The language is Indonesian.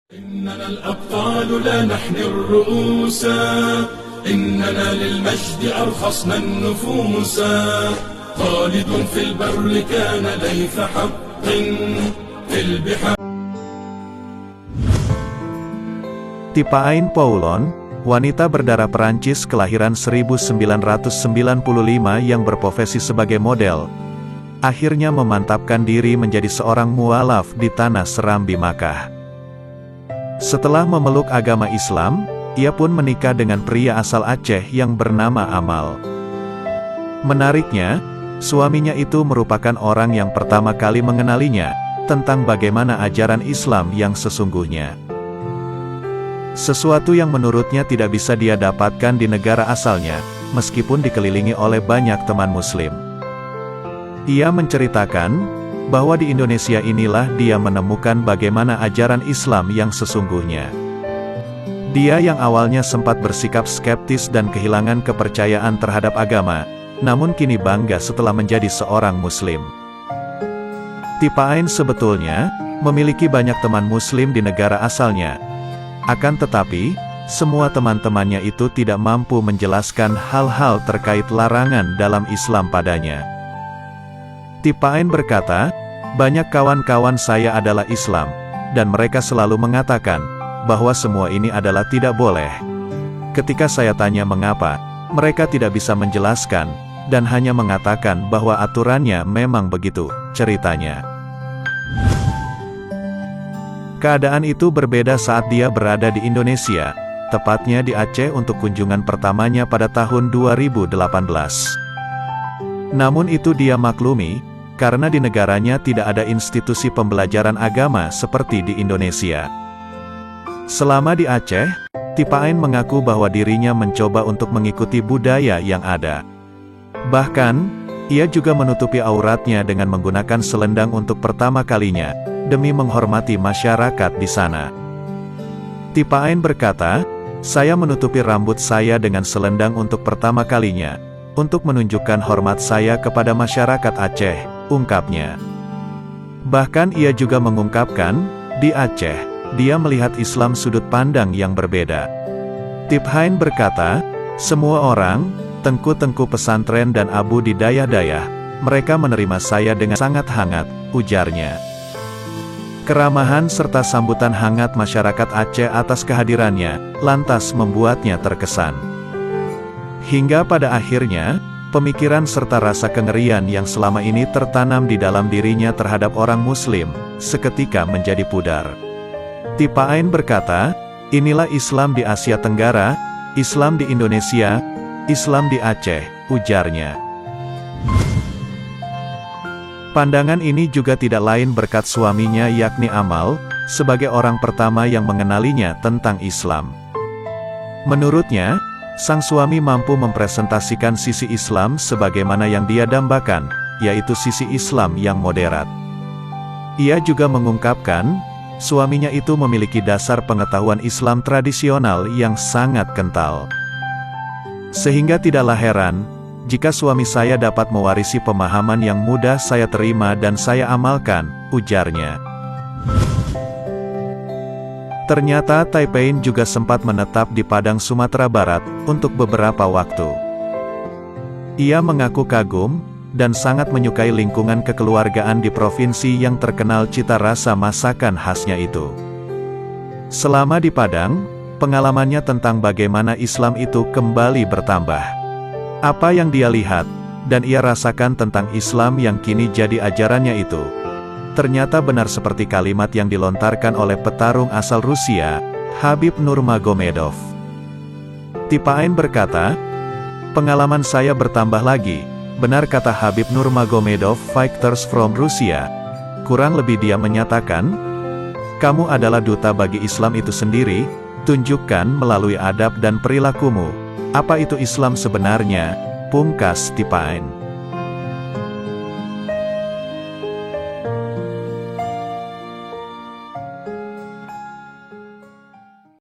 إننا الأبطال لا نحني الرؤوس إننا للمجد أرخصنا النفوس خالد في البر كان ليث حق في البحار. Tipain Poulon, wanita berdarah Perancis kelahiran 1995 yang berprofesi sebagai model, akhirnya memantapkan diri menjadi seorang mualaf di tanah Serambi Makkah. Setelah memeluk agama Islam, ia pun menikah dengan pria asal Aceh yang bernama Amal. Menariknya, suaminya itu merupakan orang yang pertama kali mengenalinya tentang bagaimana ajaran Islam yang sesungguhnya. Sesuatu yang menurutnya tidak bisa dia dapatkan di negara asalnya, meskipun dikelilingi oleh banyak teman Muslim. Ia menceritakan bahwa di Indonesia inilah dia menemukan bagaimana ajaran Islam yang sesungguhnya. Dia yang awalnya sempat bersikap skeptis dan kehilangan kepercayaan terhadap agama, namun kini bangga setelah menjadi seorang Muslim. Tipain sebetulnya memiliki banyak teman Muslim di negara asalnya. Akan tetapi, semua teman-temannya itu tidak mampu menjelaskan hal-hal terkait larangan dalam Islam padanya. Tipain berkata, banyak kawan-kawan saya adalah Islam, dan mereka selalu mengatakan bahwa semua ini adalah tidak boleh. Ketika saya tanya mengapa, mereka tidak bisa menjelaskan, dan hanya mengatakan bahwa aturannya memang begitu, ceritanya. Keadaan itu berbeda saat dia berada di Indonesia, tepatnya di Aceh untuk kunjungan pertamanya pada tahun 2018. Namun itu dia maklumi, karena di negaranya tidak ada institusi pembelajaran agama seperti di Indonesia. Selama di Aceh, Tipain mengaku bahwa dirinya mencoba untuk mengikuti budaya yang ada. Bahkan, ia juga menutupi auratnya dengan menggunakan selendang untuk pertama kalinya, demi menghormati masyarakat di sana. Tipain berkata, saya menutupi rambut saya dengan selendang untuk pertama kalinya, untuk menunjukkan hormat saya kepada masyarakat Aceh, ungkapnya. Bahkan ia juga mengungkapkan, di Aceh, dia melihat Islam sudut pandang yang berbeda. Tipain berkata, semua orang, tengku-tengku pesantren dan abu di dayah-dayah, mereka menerima saya dengan sangat hangat, ujarnya. Keramahan serta sambutan hangat masyarakat Aceh atas kehadirannya, lantas membuatnya terkesan. Hingga pada akhirnya, pemikiran serta rasa kengerian yang selama ini tertanam di dalam dirinya terhadap orang Muslim, seketika menjadi pudar. Tipain berkata, inilah Islam di Asia Tenggara, Islam di Indonesia, Islam di Aceh, ujarnya. Pandangan ini juga tidak lain berkat suaminya yakni Amal, sebagai orang pertama yang mengenalinya tentang Islam. Menurutnya, sang suami mampu mempresentasikan sisi Islam sebagaimana yang dia dambakan, yaitu sisi Islam yang moderat. Ia juga mengungkapkan, suaminya itu memiliki dasar pengetahuan Islam tradisional yang sangat kental. Sehingga tidaklah heran, jika suami saya dapat mewarisi pemahaman yang mudah saya terima dan saya amalkan, ujarnya. Ternyata Tipain juga sempat menetap di Padang Sumatera Barat, untuk beberapa waktu. Ia mengaku kagum, dan sangat menyukai lingkungan kekeluargaan di provinsi yang terkenal cita rasa masakan khasnya itu. Selama di Padang, pengalamannya tentang bagaimana Islam itu kembali bertambah. Apa yang dia lihat, dan ia rasakan tentang Islam yang kini jadi ajarannya itu, ternyata benar seperti kalimat yang dilontarkan oleh petarung asal Rusia, Habib Nurmagomedov. Tipain berkata, pengalaman saya bertambah lagi, benar kata Habib Nurmagomedov, fighters from Russia. Kurang lebih dia menyatakan, kamu adalah duta bagi Islam itu sendiri, tunjukkan melalui adab dan perilakumu, apa itu Islam sebenarnya, pungkas Tipain.